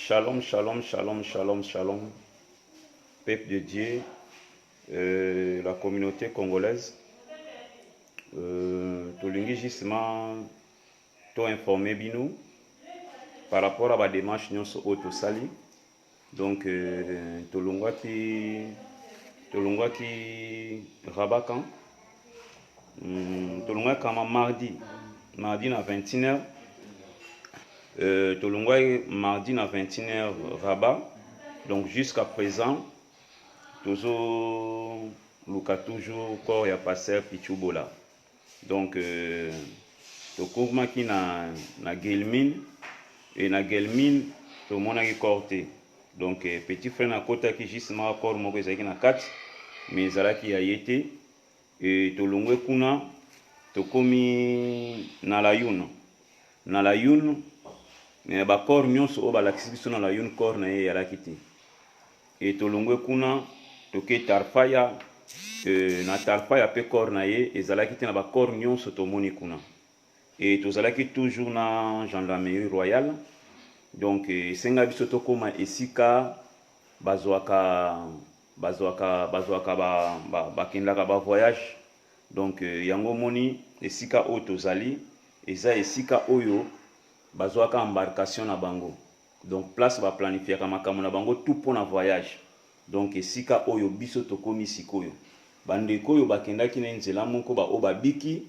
Shalom, shalom, shalom, shalom, shalom. Peuple de Dieu, la communauté congolaise. Tolingi justement to informé binou par rapport à la démarche nyonso auto sali. Donc tolongwa ki Rabakan. Tolongwa kama mardi na 21h. Tolongwa mardi na 21h Rabat. Donc jusqu'à présent, toujours toujours corps ya passer Pichubola. Donc tokouma ki na Gelmin et na Gelmin to mona ki corté. Donc petit frère na kota ki justement corps moko ezaki na 4 mais zalaki ya yete et tolongwe kuna tokomi na la yune. Na la yune ba corps nyonso o balakisi biso na la yune corps na ye yalaki te. Et tolongwe kuna toke tarfaya na tarfaya pe corps na ye ezalaki te na ba corps nyonso tomoni kuna. Et tozalaki toujours na gendarmerie royale. Donc senga biso tokoma esika bazwaka bakendaka ba voyage. Donc yango moni esika oyo tozali eza esika oyo bazwaka embarcation na bango. Donc place ba planifiaka makambo na bango tout pour na voyage. Donc esika oyo biso tokomi sikoyo bandeko oyo bakendaki na nzela moko ba o babiki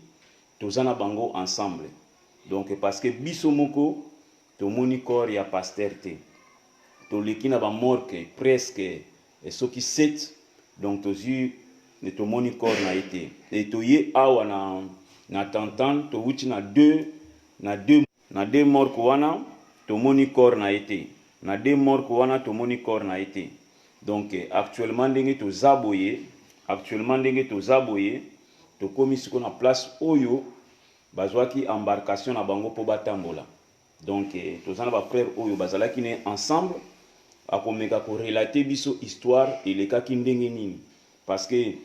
tozana bango ensemble. Donc parce que biso moko tomoni corps ya pasteur te toleki na ba morgue presque soki 7. Donc tozi ne tomoni corps na été et toye awa na tantan to wuti na deux morgue wana tomoni corps na été na deux morgue wana tomoni corps na été. Donc actuellement ndenge tozaboye tokomi siko na place oyo bazwaki embarcation na bango po batambola. Donc tozana ba frère oyo bazalaki ne ensemble akomeka ko relater biso histoire elekaki ndenge nini parce que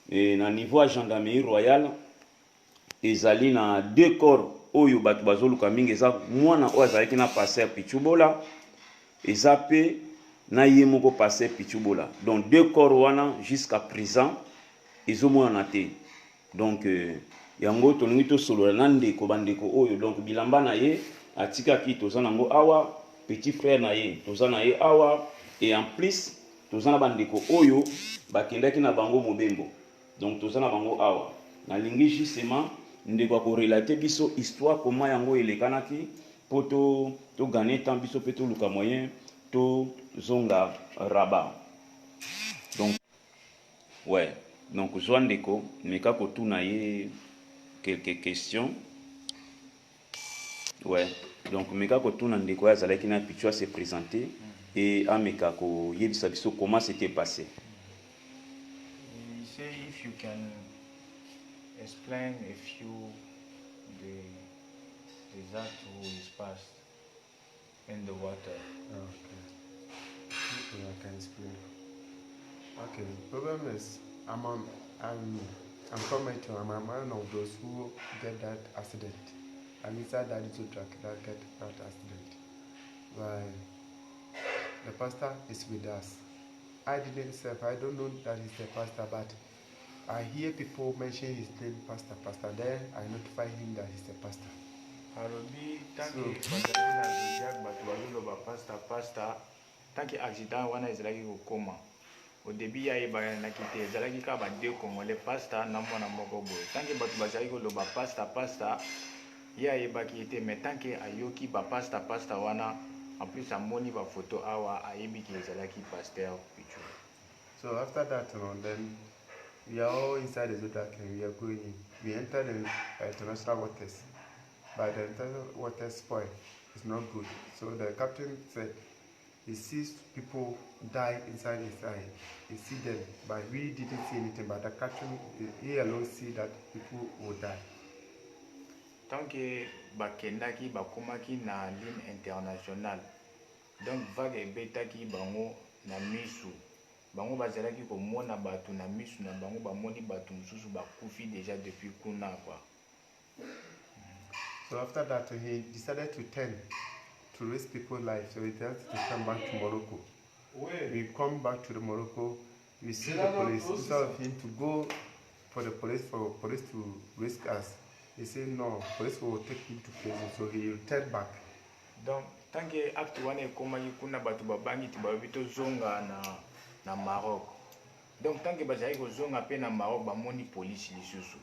na niveau ya gendarmerie royale ezali na deux corps oyo bato bazoluka mingi eza mwana oyo azalaki na passer Pichubola eza pe na ye moko passer Pichubola. Donc deux corps wana jusqu'à présent ezomona te. Donc yango tolingi to solo na ndeko bandeko oyo donc bilamba na ye atika ki tozana ngo awa petit frère na ye tozana ye awa et en plus tozana bandeko oyo bakendaki na bango mobembo. Donc tozana bango awa na lingi justement ndeko ko relater biso histoire comment yango elekanaki poto to gagner temps biso pe to luka moyen to zonga Rabat. Donc ouais, donc Joandeko meka ko tuna ye quelques questions. Ouais, donc meka ko tuna ndeko ya zalaki na Pichua se présenter et ameka ko yebisa biso comment c'était passé. You say if you can explain a few the result who is passed in the water. Okay. I can explain. Okay, the problem is I'm commenting. I'm one of those who get that accident. I'm inside that little truck that get that accident. But the pastor is with us. I didn't say I don't know that he's the pastor, but I hear people mention his name, pastor. Then I notify him that he's the pastor. Harobi tanki bazali na zodiac bato bazoloba pastor tanki accident wana ezalaki kokoma au début ya yebanaki te ezalaki ka ba deux congolais pastor na mwana moko boye tanki bato bazali koloba pastor ya yebaki te mais tanki ayoki ba pastor wana en plus amoni ba photo awa ayebi ki ezalaki pasteur Pichu. So after that then we are all inside the zodiac and we are going in. We enter the international waters. But the international water spoil. It's not good. So the captain said he sees people die inside his eye. He see them, but we didn't see anything. But the captain, he alone see that people will die. Tant que bakendaki bakomaki na ligne internationale, donc vague ebetaki bango na misu. Bango bazalaki komona batu na misu na bango bamoni batu mususu bakufi déjà depuis kuna quoi. So after that, he decided to turn to risk people's lives, so he tells to come back to Morocco. We come back to the Morocco, we see the police. Instead of him to go for police to risk us, he said no, police will take him to prison, so he returned back. Donc tant que acte wana ekomaki kuna bato babangiti balobi tozonga na Maroc. Donc tant que bazali kozonga mpe na Maroc bamoni police lisusu,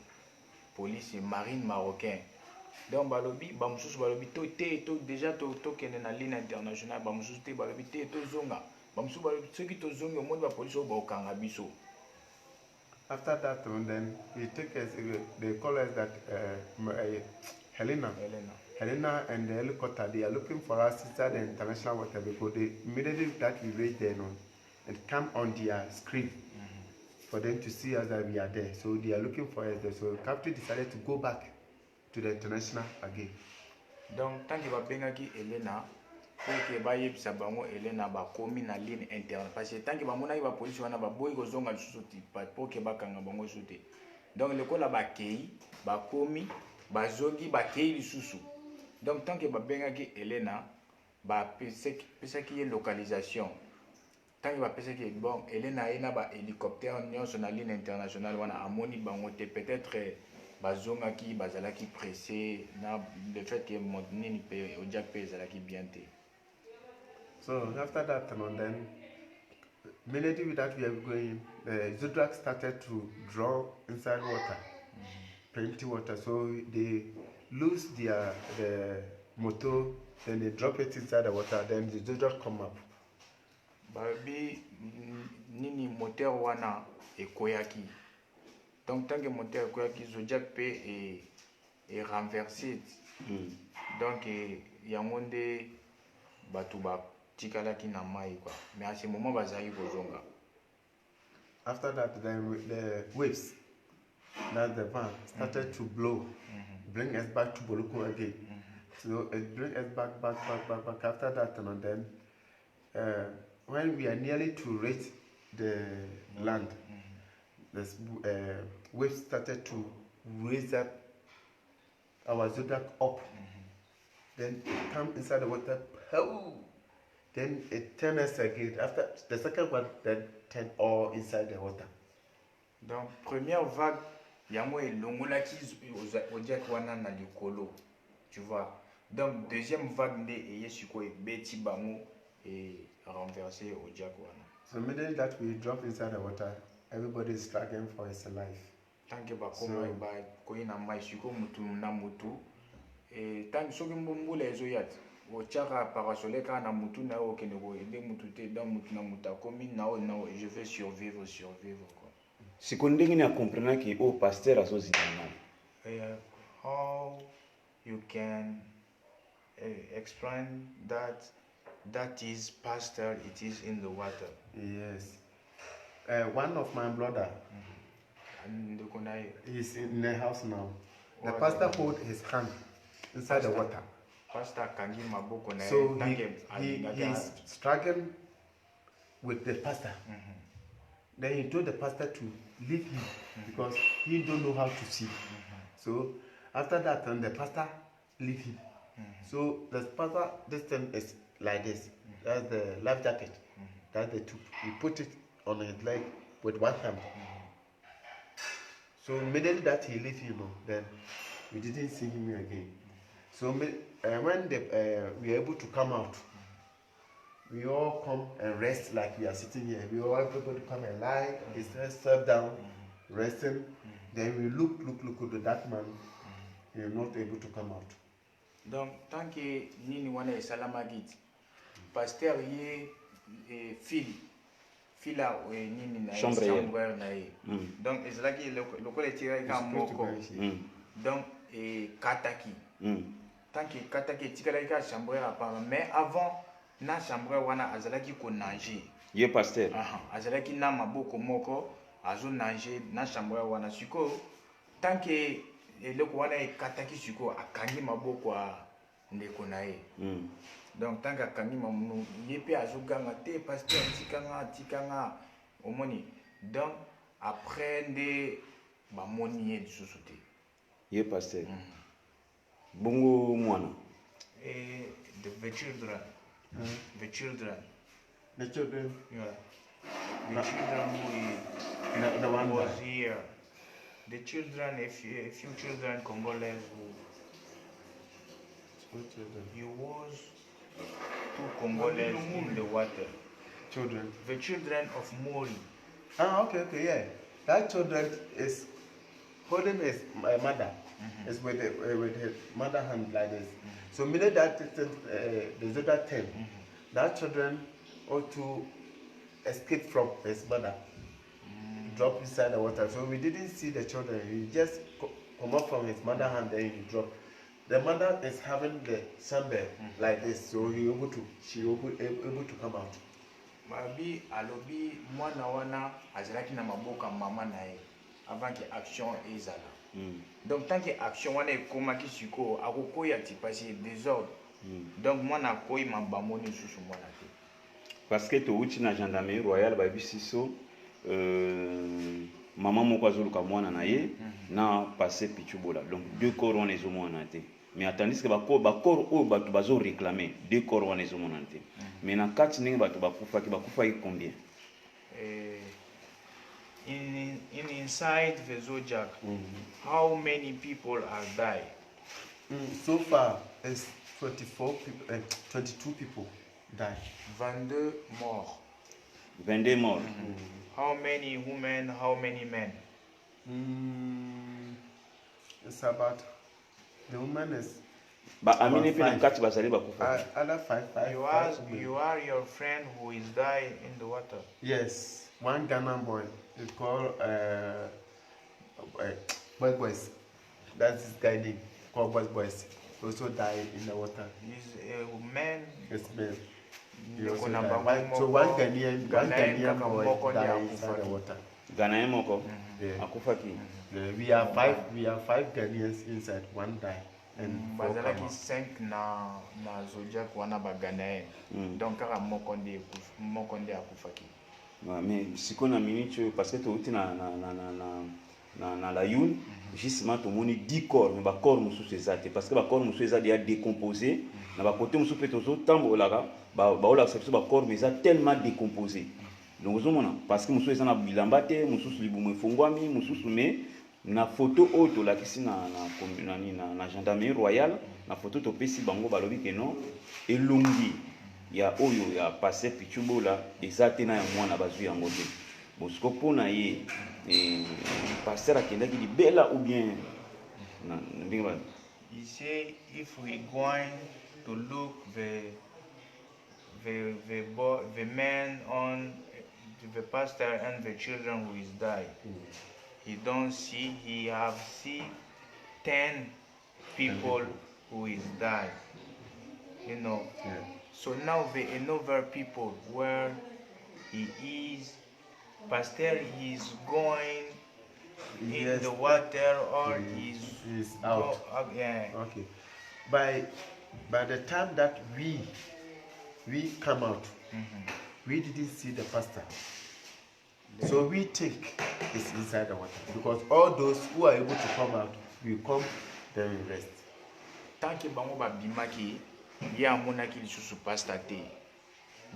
police marine marocain. Donc balobi bamosusu balobi to déjà tokende na ligne internationale, bamosusu te balobi te tozonga, bamosusu balobi soki tozongi omoni bapolisi oyo baokanga biso. After that one, then he took us, they call us that Helena and the helicopter, they are looking for us inside the international water, because they immediately that we reach there and come on their screen for them to see us that we are there. So they are looking for us there. So the captain decided to go back to the international again. Donc tant que babengaki Helena, pour que bayebisa bango Helena bakomi na ligne interne, parce que tant que bamonaki bapolisi wana baboyi kozonga lisusu ti pour que bakanga bango lisusu te. Donc lekola bakei bakomi bazongi bakei lisusu. Donc tant que babengaki Helena bapesaki ye localisation. Tant que bapesaki bon Helena ena ba hélicoptère nyonso na ligne internationale wana amoni bango te, peut-être bazongaki bazalaki pressé na le fait que nini pe ojak pe ezalaki bien te. So after that, and then immediately that we are going, the Zodiac started to draw inside water, plenty water. So they lose the motor, then they drop it inside the water, then the Zodiac come up. Babi nini moteur wana ekoyaki. Donc tant que moteur ekoyaki, Zodiac pe est renversé. Donc yango nde bato ba tikalaki na mai quoi. Mais à ce moment bazali kozonga. After that, then the waves, that's the van, started to blow, bring us back to Morocco again. So it bring us back. After that, and then when we are nearly to reach the land, the waves started to raise up our Zodiac up. Then it come inside the water. Then it turns us again. After the second one, then turn all inside the water. Donc première vague, yango elongolaki Zodiac wana na likolo, tu vois. Donc deuxième vague nde eyesiko ebeti bango et renversé Zodiac wana. So immediately that we drop inside the water, everybody is struggling for his life. Tant que bakoma ba koyi na mai siko mutu na mutu, et tant que soki mbombula ezoyati ochaka parasole ka na mutu na okende ko ende mutu te dans mutu na muta komi na je vais survivre quoi. Siko ndenge ni comprendre ki o pasteur azozina. How you can explain that is pastor, it is in the water. Yes. One of my brother, he's in the house now. The pastor hold his hand inside the water. Pastor kangi maboko na so he's struggling with the pastor. Then he told the pastor to leave him because he don't know how to see. So after that, the pastor leave him. So the pastor, this thing is like this. That's the life jacket. That's the tube. He put it on his leg with one hand. So immediately that he leave him, then we didn't see him again. So when we are able to come out, we all come and rest like we are sitting here. We all able to come and lie, sit down, resting. Then we look at that man. He is not able to come out. Donc tant que nini wana esalamagiti, pasteur ye fila nini na chambre na ye. Donc ezalaki lokola etiraki ka moko. Donc kataki. Tant que kataki etikala ka chambre à part, mais avant na chambre wana azalaki ko nager. Ye pasteur. Azalaki na maboko moko azo nager na chambre wana siko. Tant que eloko wana ekataki siko akangi maboko a ndeko na ye. Donc tant qu'akangi mamuno yepe azoganga te pasteur tikanga omoni. Donc après nde bamoni ye lisusu te. Ye pasteur. Bongo mwana. The children. The children. The children. Yeah. The children The one who was that- here. The children, a few children Congolese What children? he was two Congolese in the water. Children. The children of Mori. Ah, okay, yeah. That children is holding his my mother. Is with her mother hand like this. So immediately that the Zoda 10, that children ought to escape from his mother, drop inside the water. So we didn't see the children. He just come up from his mother hand, then he drop. The mother is having the chamber like this, so she able to come out. Babi alobi mwana wana azalaki na maboka mama na ye avant que action ezala. Donc tant que action wana ekomaki siko akokoya ti parce désordre. Donc mwana akoyi mabamoni susu mwana te. Parce que touti na gendarmerie royale ba bisiso maman moko azoluka mwana na ye na passé pichubola. Donc deux corps on les omona te. Mais tandis que ba corps o bato bazo réclamer deux corps on les omona te. Mais na kati ningi bato bakufa ki combien? Inside the Zodiac, how many people have died? So far, it's 22 people died. 22 morts. 22 morts. How many women, how many men? It's about, the woman is Ba amine about pe na five. kati bazali bakufa. Other five You are your friend who is dying in the water. Yes, one Ghana boy is called Boys. That's his guy name, called Boys. Also died in the water. He's a man. Yes, man. He Ndeko also na died. bango So moko, one Ghanaian kaka boy moko died ndi inside the akufa. water. Gana moko Yeah. akufa ki. Yeah, we have five Ghanaians inside, one died. And four come Bazalaki out. 5 na Zodiac wana baganaye. Donc kaka moko ndi akufaki. Mais siko na minute oyo parce que touti na la yune justement tomoni 10 corps mais ba corps mususu ezate parce que ba corps mususu ezali ya décomposé na ba côté mususu pe tozo tambolaka ba ola biso ba corps mais eza tellement décomposé. Donc ozomona parce que mususu eza na bilamba te mususu libumu efungwami mususu mais na photo oyo tolakisi na gendarmerie royale na photo topesi bango balobi ke non elongi ya oyo ya passé pichubola eza te na ya mwana bazwi yango te bosiko mpona ye paster akendaki libela ou bien ndenge ba He say if we going to look the men on the pastor and the children who is died, he don't see, he have see 10 people who is died, you know. Yeah. So now the another people where he is, pastor is going in Yes. the water or He's out. Yeah. Okay. By the time that we come out, we didn't see the pastor. So we think it's inside the water because all those who are able to come out will come, then we rest. Tant que bango babimaki ye amonaki lisusu pasteur te.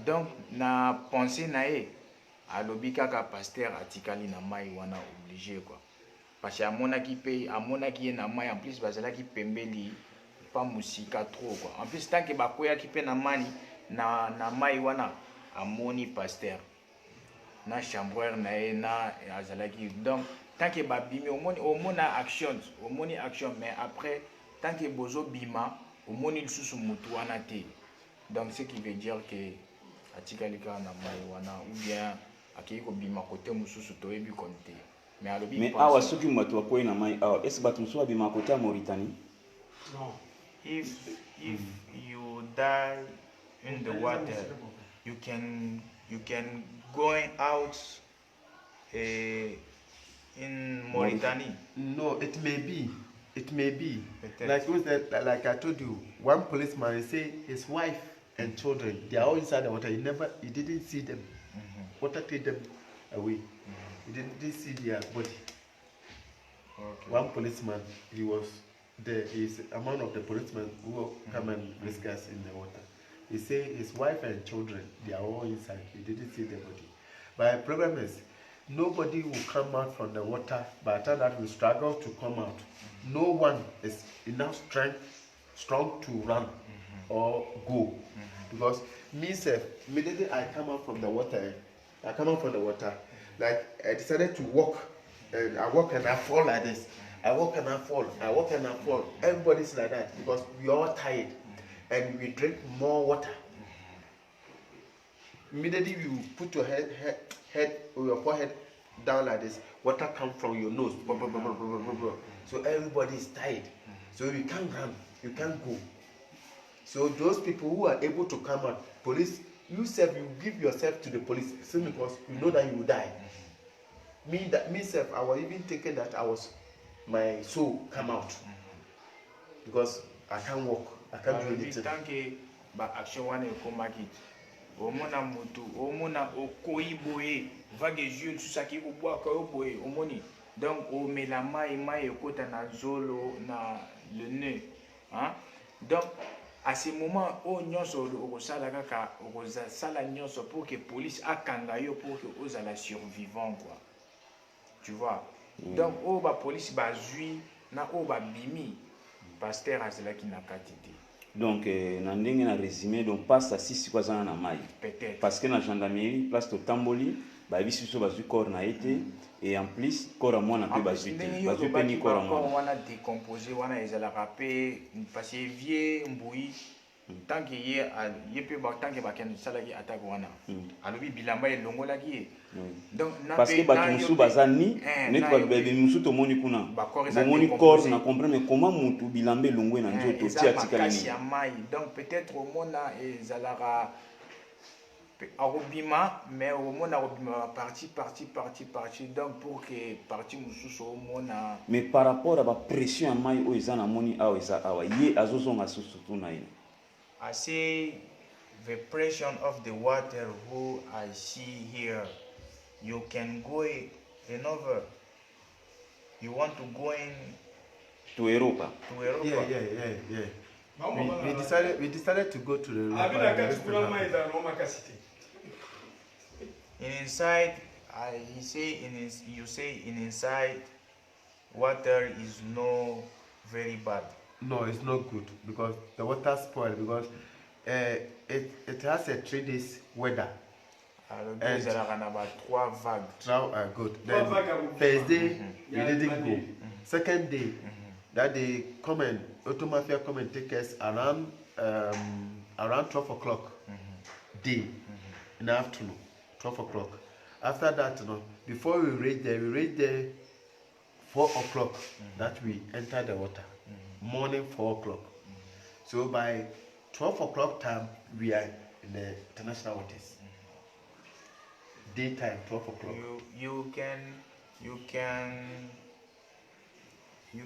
Donc na pensée na ye alobi kaka pasteur atikali na mai wana obligé quoi. Parce que amonaki ye na mai en plus bazalaki pembeli pa musika trop quoi. En plus tant que bakoyaki pe na mani na mai wana amoni pasteur na chambreur na ye na azalaki. Donc tant que babimi omona action mais après tant que bozo bima omoni lisusu mutu wana te. Donc ce qui veut dire que atikali kaka na mai wana ou bien akei ko bima côté mususu toyebi konte. Mais alobi mais awa soki bato bakoyi na mai awa est-ce bato mosusu babima kote ya Mauritanie? No. If you die in the water, you can going out in Mauritania. No, it may be. Peut-être. Like I told you, one policeman say his wife and children they are all inside the water. He didn't see them. Water take them away. He didn't see their body. Okay. One policeman, he was there is amount of the policemen who come and risk us in the water. He say his wife and children, they are all inside. He didn't see the body. But the problem is, nobody will come out from the water. By the time that we struggle to come out, no one is enough strong to run or go. Because me, sir, immediately I come out from the water, like I decided to walk, and I walk and I fall like this. I walk and I fall. I walk and I fall. Everybody's like that because we are all tired, and we drink more water. Immediately you put your head or your forehead down like this, water comes from your nose. So everybody is tired. So you can't run, you can't go. So those people who are able to come out, police, you give yourself to the police simply because you know that you will die. Myself, I was even thinking that my soul come out because I can't walk, I can't do anything. Tanke ba action wane ko makit. Omona mutu, omona okoi boye, vague jeu susaki ko boa ko boye, omoni. Donc o melama mai ekota na zolo na le nez. Hein? Donc à ce moment o nyonso okosala kaka okozala nyonso pour que police akanga yo pour que ozala survivant quoi. Tu vois? Donc o ba police ba zui na o ba bimi pasteur azela ki na katité. Donc na ndenge na résumé donc passe à 6 kwa zana na mai. Peut-être Parce que na gendarmerie place to tamboli ba bisu so bazui corps na été et en plus corps moi na pe bazui te. Bazui pe ni corps moi. On a décomposé wana ezala rapé parce que vieux mbui tant que ye pe ba tant que ba ken sala ki attaque wana. Alobi bilamba elongola ki. Donc parce que ba musu bazani net ba bebe musu to moni kuna. Ba moni corps na comprendre comment mutu bilambe longwe na nzoto ti atika ni. Donc peut-être au mona ezala arobima mais au mona arobima parti donc pour que parti mususu au mona mais par rapport à la pression à mai o ezana moni awa eza awa ye azozonga susu tuna ina. I say the pressure of the water who I see here, you can go another. You want to go in to Europa. Yeah. We decided to go to the Europa. Inside, you say inside, water is no very bad. No, it's not good because the water spoiled because it has a 3 days weather. And about 3 vagues. Now are good. Then first day we didn't go. Second day, that they Automafia come and take us around 12 o'clock day in the afternoon. 12 o'clock. After that, before we reach there 4 o'clock that we enter the water. Morning 4 o'clock. So by 12 o'clock time we are in the international waters. Daytime 12 o'clock. You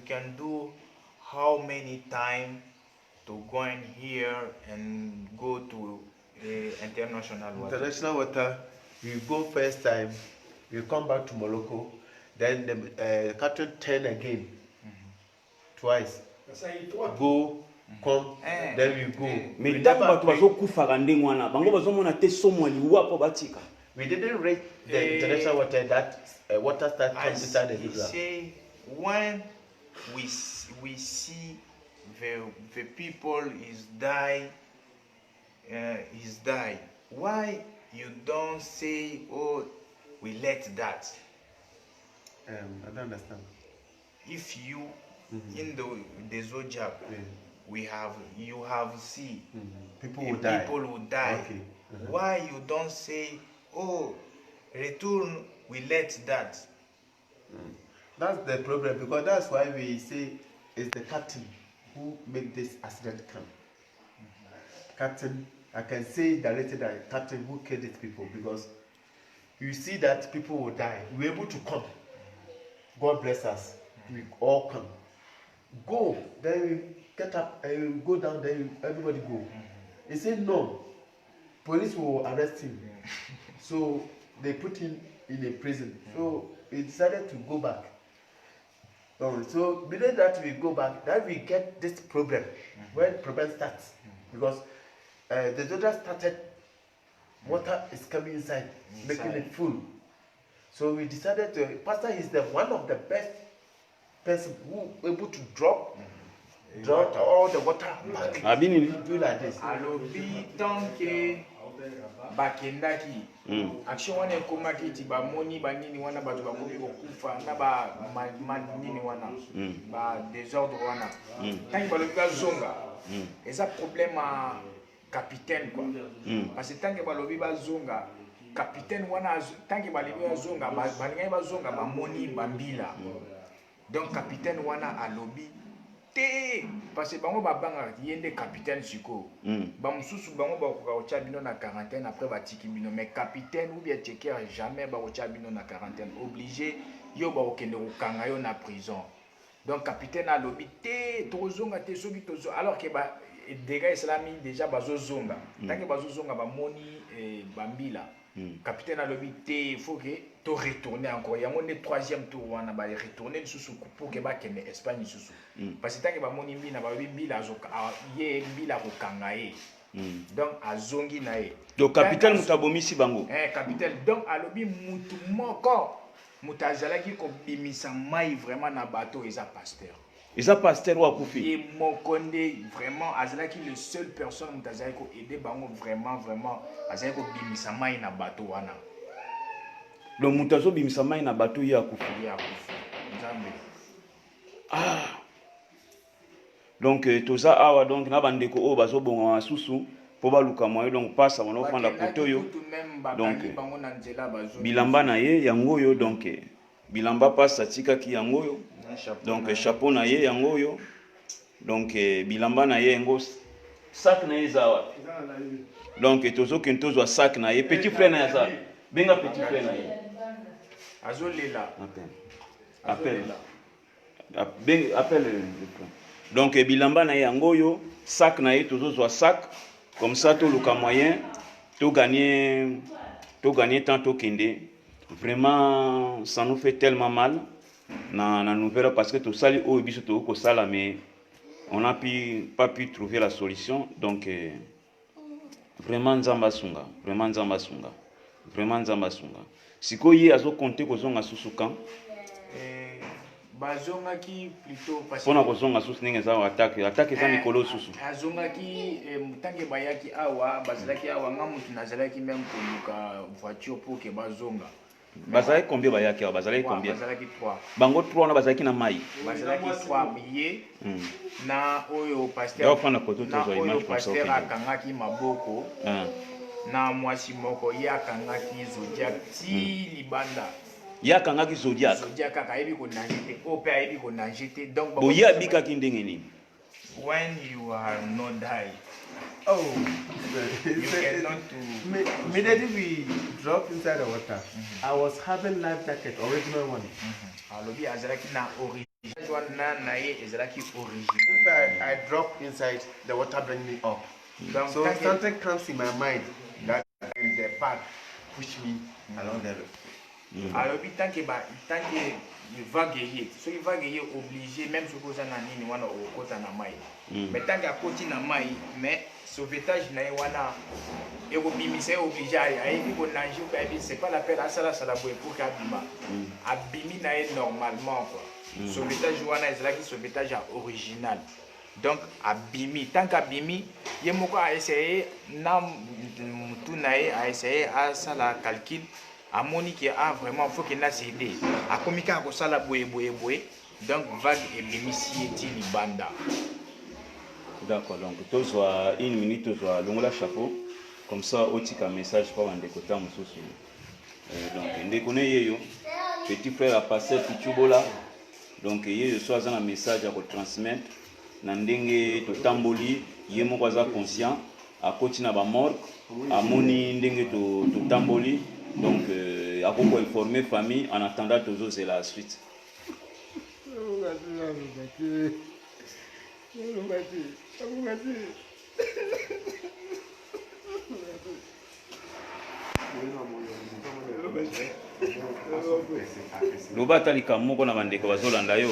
can do how many time to go in here and go to international water? International water, we go first time, we come back to Morocco, then the captain turn again, twice. Go, come, then we go. Mais tant que bazo kufa ndenge wana, bango bazo mona te somo liwa po batika. We didn't reach the international water that water start come inside the river. Say when we see the people is die, why you don't say, oh, we let that? I don't understand. If you in the Zojab, you have see people will die. Okay. Why you don't say, oh, return, we let that? That's the problem because that's why we say it's the captain who make this accident come. Captain, I can say directly that captain who killed these people because you see that people will die. We're able to come. God bless us. We all come. Go, then we get up and we go down, then everybody go. He said no. Police will arrest him. So they put him in a prison. So we decided to go back. So believe that we go back, that we get this problem. When problem starts, because the daughter started, water is coming inside, making it full. So we decided to, pastor is the one of the best person who able to drop all the water back. Do like this. Alobi tanke bakendaki action wana ekomaki ti bamoni banini wana bato bakomi kokufa na ba nini wana ba désordre wana tanki balobi bazonga eza problème a capitaine quoi parce que tanki balobi bazonga capitaine wana tanki balobi bazonga balingai bazonga bamoni bambila donc capitaine wana alobi te parce que bango babanga yende capitaine siko ba mususu bango bakoka ocha bino na quarantaine après batiki bino mais capitaine ou bien checker jamais ba ocha bino na quarantaine obligé yo ba okende kokanga yo na prison donc capitaine alobi te tozonga te soki tozo alors que ba dégâts islami déjà bazozonga tant que bazozonga ba moni bambila capitaine alobi te il faut que to retourner encore il y a mon troisième tour wana ba retourner sous pour que ba kende Espagne sous parce que tant que ba moni mbina ba mbila azoka ye mbila ko kangaye donc azongi nae donc capitaine mutabomisi bango capitaine donc alobi mutu moko mutazalaki ko bimisa mai vraiment na bateau eza pasteur eza pasteur wa kufi et mokonde vraiment azalaki le seul personne mutazalaki ko aider bango vraiment azalaki ko bimisa mai na bateau wana donc mutazo bimisa mai na bateau ya kufi nzambe donc toza awa donc na bandeko o bazobonga masusu po baluka moyo donc pasa wana ofanda kutoyo donc bilamba na ye yango yo donc bilamba pasa tikaki yango yo donc chapeau na ye yango yo donc bilamba na ye yango sac na ye zawa donc tozo kentozo sac na ye petit frère na ya benga petit frère na ye azolela appelle le donc bilamba na ye yango yo sac na ye tozo sac comme ça tout le moyen to gagner tant to kende vraiment ça nous fait tellement mal na nouvelle parce que tout ça li o biso to ko sala mais on n'a pas pu trouver la solution donc vraiment nzamba sunga sikoyi azo compter ko zonga susuka bazongaki plutôt parce que pona ko zonga susu ninge za attaque za mikolo susu azongaki mutange bayaki awa bazalaki awa ngamutu nazalaki même koluka voiture pour que bazonga bazalaki combien bayaki awa bazalaki combien bazalaki 3 bango 3 na bazalaki na mai bazalaki 3 billets na oyo pasteur ya ofana koto tozo image comme ça pasteur akangaki maboko na mwasi moko yakangaki zodiac ti libanda yakangaki zodiac kaka yebi ko nangete ope yebi ko nangete donc boye abikaki ndenge nini when you are not die you cannot immediately we drop inside the water. I was having life jacket, original one. Alobi azalaki na original na ye ezalaki original. If I drop inside, the water bring me up. So something comes in my mind that the path push me along the road. Alobi tanke vague ye, so vague ye obligé même ce que na nini wana okota na mai. Mais tanke akoti na mai, mais sauvetage na wana eko bimisa obligé ayebi ko nager ou bien c'est pas la peine asala sala boy pour kabima. Abimi na normalement quoi. Sauvetage wana ezalaki sauvetage original. Donc abimi tant qu'abimi ye moko a essayé na mutu na ye a essayé à ça la calcul a moni qui a vraiment faut qu'il n'a cédé a komika ko sala boye donc vague et bimisi eti libanda. D'accord, donc tozwa une minute tozwa longola chapeau comme ça otika message pour bandeko ta mususu donc ndeko ne yeyo petit frère a passé Pichubola donc yeyo so azana message à ko transmettre na ndenge totamboli ye moko aza conscient akoti na ba morgue amoni ndenge totamboli donc akoko informer famille en attendant toujours c'est la suite. Loba talika moko na bandeko bazolanda yo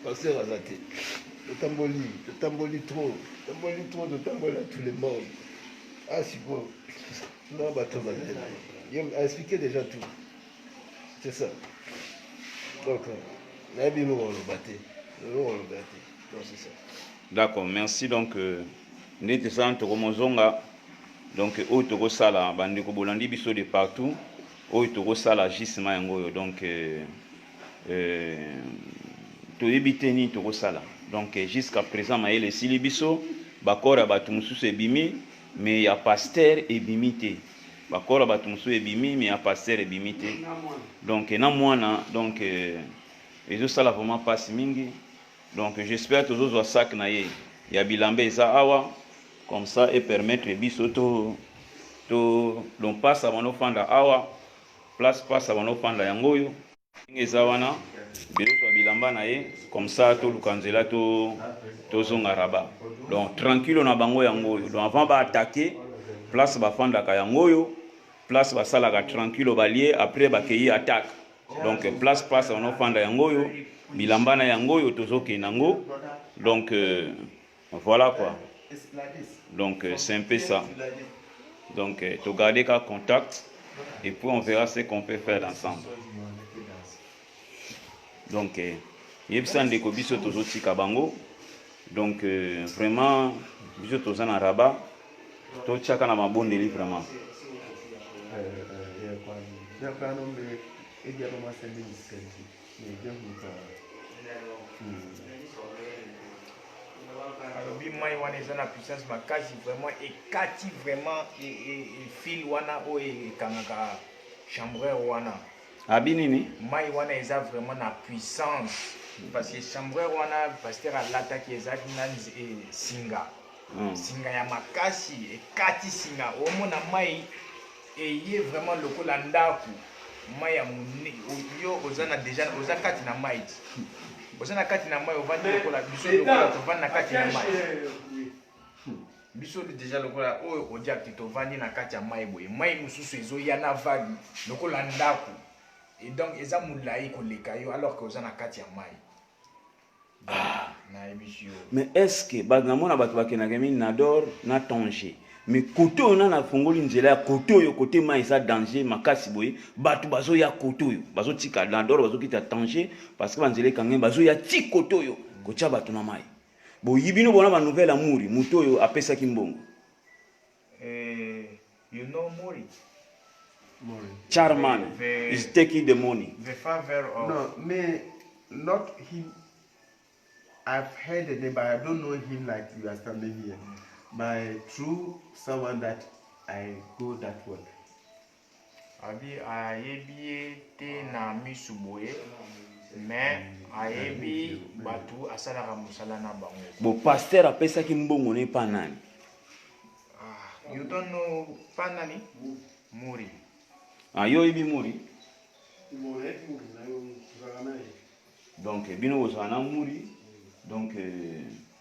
Pasteur Azate, le tamboli trop, de tambola tout le monde. Ah, si bon. Non, bateau, il a expliqué déjà tout. C'est ça. Donc, on a bien le batté. Donc, c'est ça. D'accord, merci. Donc, nous sommes donc, au Togo Sala, Bandeko Bolandi Biso de partout, au Togo Sala, Gisma Yangoyo. Donc, to ebiteni Togo Sala. Donc, jusqu'à présent, Maël et Silibiso, Bakora Batumusu Ebimi, mais il y a pasteur Ebimité. Bakora Batumusu Ebimi, mais il y a pasteur Ebimité. Donc, donc, et ça, là, vraiment passe mingi. Donc, j'espère que tous les sacs naïe, il y a bilambe ça awa, comme ça, et permettre biso l'on passe à mon offrande awa, place passe à mon offrande yangoyo, ingezawana, biso bilamba naïe, comme ça, tout le kanzela to zongaraba. Donc, tranquille on a bango yangoyo. Donc, avant ba attaquer, place ba fanda ka yangoyo, place ba salaka tranquille au balier, après ba keyi attaque. Donc, place à mon offrande yangoyo. Bilambana yangoyo tozoke nango. Donc voilà quoi. Donc c'est un peu ça. Donc tu garder qu'à contact et puis on verra ce qu'on peut faire ensemble. Donc yebsan de ko biso tozoti kabango. Donc vraiment biso tozana rabat to chaka na mabondeli vraiment. alobi mai wana eza na puissance makasi vraiment ekati vraiment fil wana oyo ekangaka chambreur wana Abi nini? mai wana eza vraiment na puissance parce que chambreur wana pasteur alataki ezalaki na singa singa ya makasi ekati singa omona mai eye vraiment lokola ndako mai ya mune yo oza na déjà oza kati na mai oza na kati na mai ovandi lokola biso lokola tovandi na kati na mai biso déjà lokola oyo odiaki tovandi na kati ya mai boye mai mosusu ezoya na vague lokola ndako et donc eza molai koleka yo alors que oza na kati ya mai. Mais est-ce que bagamona bato bakendaka mingi na dor na danger mais côté on a na fongoli nzela ya côté oyo côté ma eza danger makasi boye bato bazoya côté oyo bazotika na dor bazokita danger parce que banzela kange bazoya ti côté oyo kotia bato na mai boyi bino bona ba nouvelle amuri muto oyo apesaki mbongo you know Mori Charman is taking the money. The father of no me not him. I've heard the name, but I don't know him like you are standing here. By through someone that I go that way. Abi ayebi te na misuboye, mais ayebi batu asalaka musala na bango. Bo pasteur apesaki mbongo ne pa nani? You don't know Panani? Muri. Ah, yo ibi Muri. Donc, bino ozana Muri. Donc,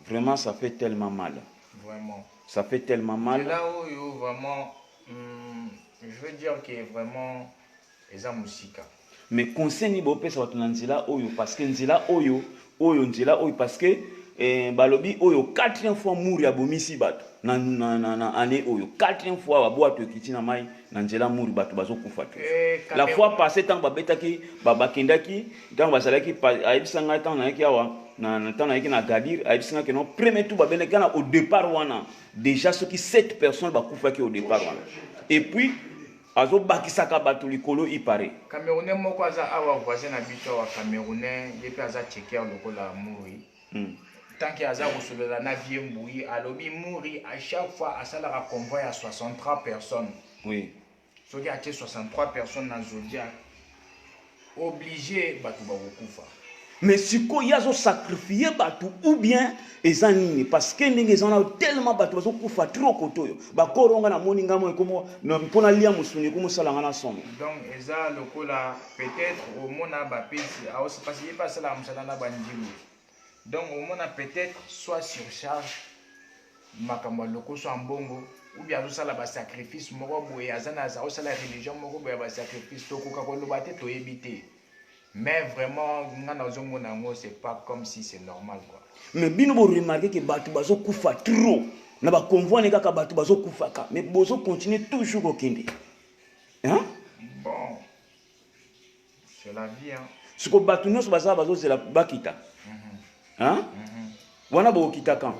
vraiment, ça fait tellement mal. Vraiment. Ça fait tellement mal. C'est là où vraiment, je veux dire que vraiment, les musica. Mais conseil ni bopé ça va nzila oyo parce que nzila oyo parce que balobi oyo 4e fois Muri abomisi bato na année oyo 4e fois baboato kitina mai na nzela Muri bato bazokufa tu. La fois passée tant babetaki babakendaki tant bazalaki aibisanga tant na yaki awa na tant na yaki na Gadir aibisanga que non premier tout babeleka na au départ wana déjà ceux qui 7 personnes bakufaki au départ wana et puis azo bakisaka bato likolo ipare Camerounais moko aza awa voisin na biso wa Camerounais yepe aza checker lokola Muri tant que aza kosolela na vie mbui alobi Muri à chaque fois asalaka convoi à 63 personnes. Oui. Soki a 63 personnes dans Zodiac obligé bato bakokufa. Mais si quoi yazo sacrifier bato ou bien ezanini parce que ndenge ezana tellement bato bazokufa trop kotoyo bakoronga na moninga mo ekomo pona lia musuni ko musala ngana somo. Donc eza lokola peut-être au mona ba pesi a aussi parce qu'il passe la musala na bandimu. Donc au mona peut-être soit surcharge makambo loko so ambongo ou bien azosala ba sacrifice moko boye azana za osala religion moko boye ba sacrifice to koka ko loba te to yebite Mais vraiment, c'est pas comme si c'est normal, quoi. Mais bino bo remarquer que batu bazo kufa trop. Na ba convoi neka ka batu bazo kufa ka. Mais bozo continue toujours au kende. Hein? Bon. C'est la vie, hein. Ce que batu nyonso baza bazo c'est la bakita. Hein? Wana bo kita quand?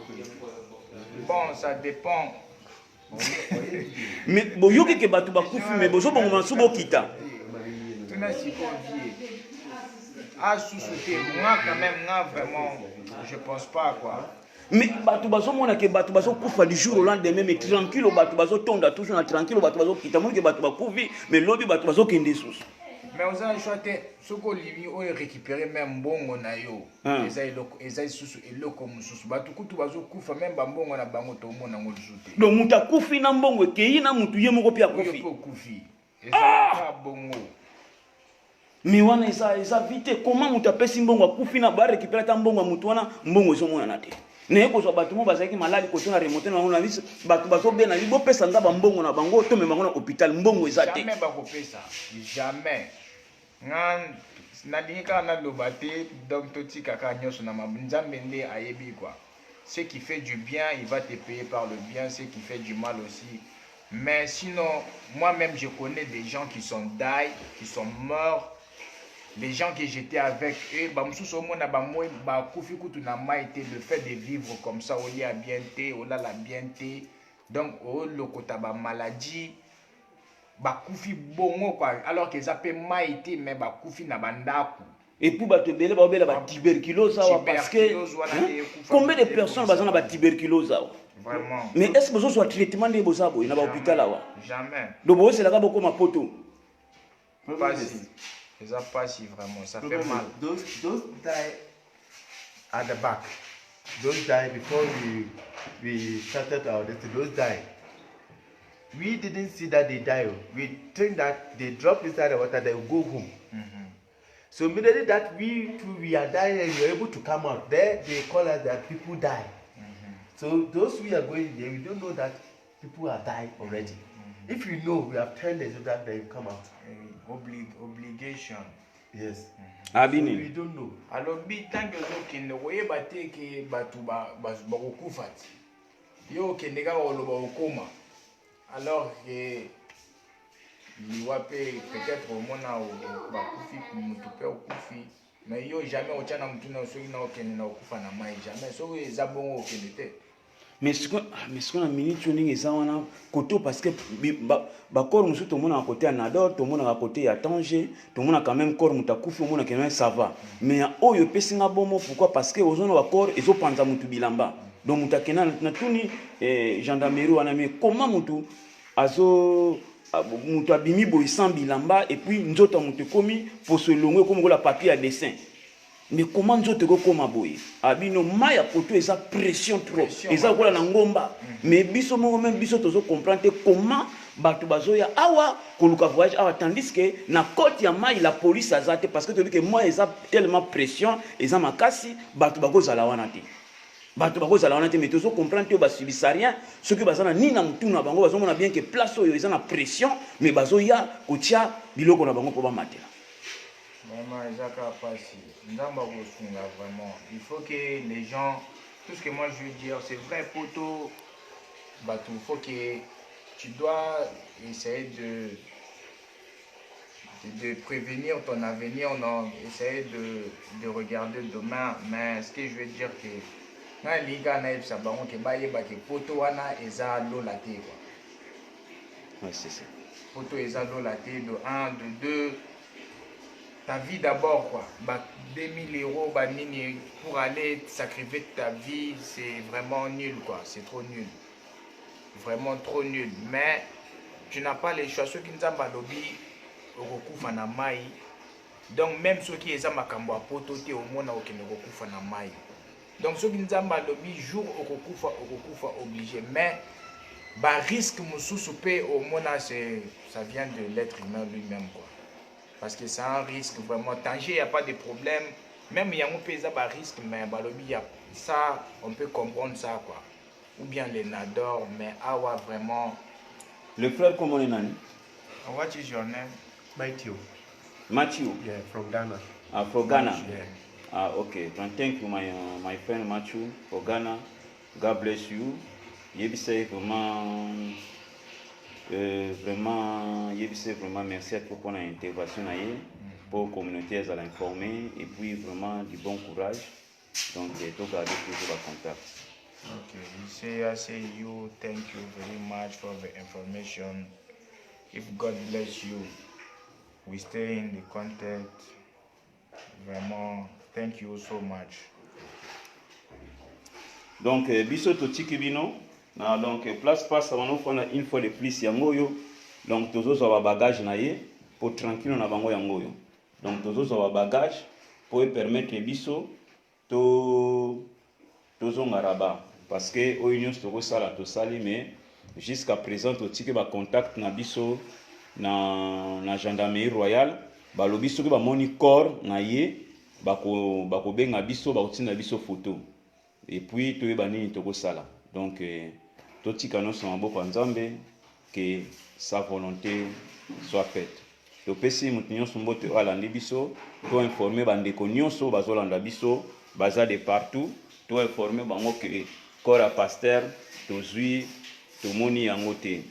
Bon, ça dépend. Mais boyoki ke batu bakufi mais bozo bongo mansu bo kita. Tout n'a si bon vie. Ah, sous-sauter, moi quand même, non, vraiment, je pense pas, quoi. Mais batu bazo mona ke batu bazo kufa du jour au lendemain mais tranquille batu bazo tonda toujours na tranquille batu bazo kita mo ke batu bakufi mais lobi batu bazo kende sous. Mais on a choisi ce qu'on lui a récupéré même bon on a yo. Eza sous et le comme sous batu kutu bazo kufa même bon on a bango to mona ngol jute. Donc muta kufi na mbongo ke ina mutu ye moko pia kufi. Yo kufi. Eza ka bongo. Mais wana eza vite comment muta pesi mbongo kufi na ba récupérer ta mbongo mutu wana mbongo zo mona na te. Ne ko so batu mo bazaki maladi ko tona remonter na ngona vis batu bazo bena libo pesa ngaba mbongo na bango to me bango na hôpital mbongo eza te. Jamais ba ko pesa. Jamais. Ngan nadinga na lobate donc toti kaka nyoso na mabunzambe nde ayebi quoi. Ce qui fait du bien, il va te payer par le bien, ce qui fait du mal aussi. Mais sinon, moi-même je connais des gens qui sont die, qui sont morts. Les gens que j'étais avec eux, le fait de vivre comme ça, on y a bien été, on a la bien été. Donc, on a maladie. Bakufi bongo quoi alors que ça peut maïté mais bakufi na bandaku et puis ba te belé ba bela ba tuberculose parce que combien de personnes bazana ba tuberculose vraiment mais est-ce que besoin soit traitement de bozabo na ba hôpital là jamais donc bo c'est là bako ma poto pas si ça pas si vraiment ça fait mal those die at the back those die before we started our destiny those die. We didn't see that they die. We think that they drop inside the water, they will go home. So immediately that we are dying and we are able to come out, there they call us that people die. So those we are going there, we don't know that people are dying already. If you know, we have turned it so that they come out. Obligation. Yes. Abini. So we don't know. Alors, tant que vous ne voyez pas que batuba bakufat, yo kendega oloba okoma. Alors que peut-être au monde mais yo jamais au tchana mutuna soki na okende na okufa na mai jamais so eza bongo okende te mais ce qu'on a minute ndenge eza wana côté parce que ba corps musu to mona côté à Nador to mona côté à Tanger to mona quand même corps mutakufi mona quand même ça va mais oyo pesinga bomo pourquoi parce que ozona ba corps ezo panza mutu bilamba donc mutakena na tuni gendarmerie wana mais comment mutu azo mutu abimi boy sans bilamba et puis nzoto mutu komi pour se longuer comme la papier à dessin mais comment nzoto ko koma boy abino maya koto eza pression trop eza kola na ngomba mais biso mo même biso tozo comprendre comment batu bazoya awa koluka voyage awa tandis que na côte ya mai la police azate parce que tu dis que moi eza tellement pression eza makasi batu bakozala wana te bato bakozala wana te mais tozo comprendre que basubisa rien ce que bazana ni na mutu na bango bazomona bien que place oyo eza na pression mais bazoya kotia biloko na bango po bamatela vraiment ezaka pasi ndamba kosunga vraiment il faut que les gens tout ce que moi je veux dire c'est vrai poto bato il faut que tu dois essayer de prévenir ton avenir non essayer de regarder demain mais ce que je veux dire que na liga na ebisa bango ke bayeba ke poto wana eza lola te quoi. Ouais, c'est ça. Poto eza lola te de 1 de 2 ta vie d'abord quoi. Ba 2000 € ba nini pour aller sacrifier ta vie, c'est vraiment nul quoi, c'est trop nul. Vraiment trop nul, mais tu n'as pas les choix ceux qui nzamba lobi okufa na mai. Donc même ceux qui eza makambo a poto te au mona okende okufa na mai. Donc ceux qui nous ont lobby jour au obligé mais bah risque mususu pe au moins ça vient de l'être humain lui-même quoi parce que c'est un risque vraiment danger, il y a pas de problème même il y a un peu ça risque mais bah lobby y a ça on peut comprendre ça quoi ou bien les nador mais awa vraiment le frère comment on est nani what is your name Matthew Matthew. Yeah, from Ghana. For Ghana. Yeah. Okay. Thank you, my friend Matthew, for Ghana. God bless you. Yebise vraiment merci à toi pour l'intervention pour la communauté à l'informer et puis vraiment du bon courage. Donc, tu garder toujours le contact. Okay, I say you thank you very much for the information. If God bless you, we stay in the contact. Vraiment, thank you so much. Donc, biso to tiki bino. Donc, place passe avant nous une fois de plus yango yo. Donc, tozo za bagage na ye pour tranquille na bango yango yo. Donc, tozo za bagage pour permettre biso to tozo ngaraba parce que au union to sala to sali mais jusqu'à présent to tiki ba contact na biso na gendarmerie royale ba lo biso ba moni corps na ye bako benga biso ba utina biso photo et puis to yeba nini to sala. Donc to tika no so maboko nzambe que sa volonté soit faite. To pesi mutinyo sombote alandi biso to informer bandeko nyonso bazolanda biso baza de partout to informer bango que corps à pasteur to zui to moni yango te.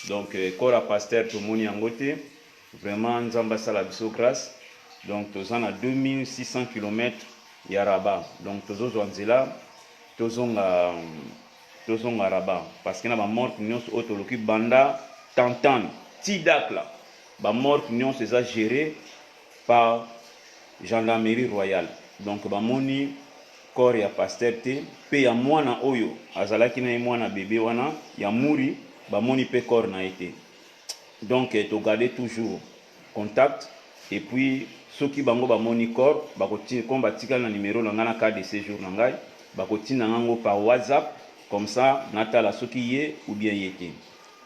Donc corps à pasteur to moni yango te. Vraiment nzamba sala biso grâce. Donc tozan à 2600 km ya Rabat. Donc tozo nzela tozonga Rabat parce que na ba mort nyonso otoloki banda tantan tidak là ba mort nyonso eza géré par gendarmerie royale. Donc ba moni corps ya pasteur te pe ya mwana oyo azalaki na mwana bébé wana ya muri ba moni pe corps na été. Donc to garder toujours contact et puis ceux qui bango ba moni corps ba kotina comme batika na numéro na ngana carte de séjour na ngai ba kotina ngango par WhatsApp comme ça natala ceux qui y est ou bien yété.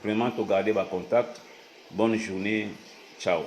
Vraiment to garder ba contact. Bonne journée. Ciao.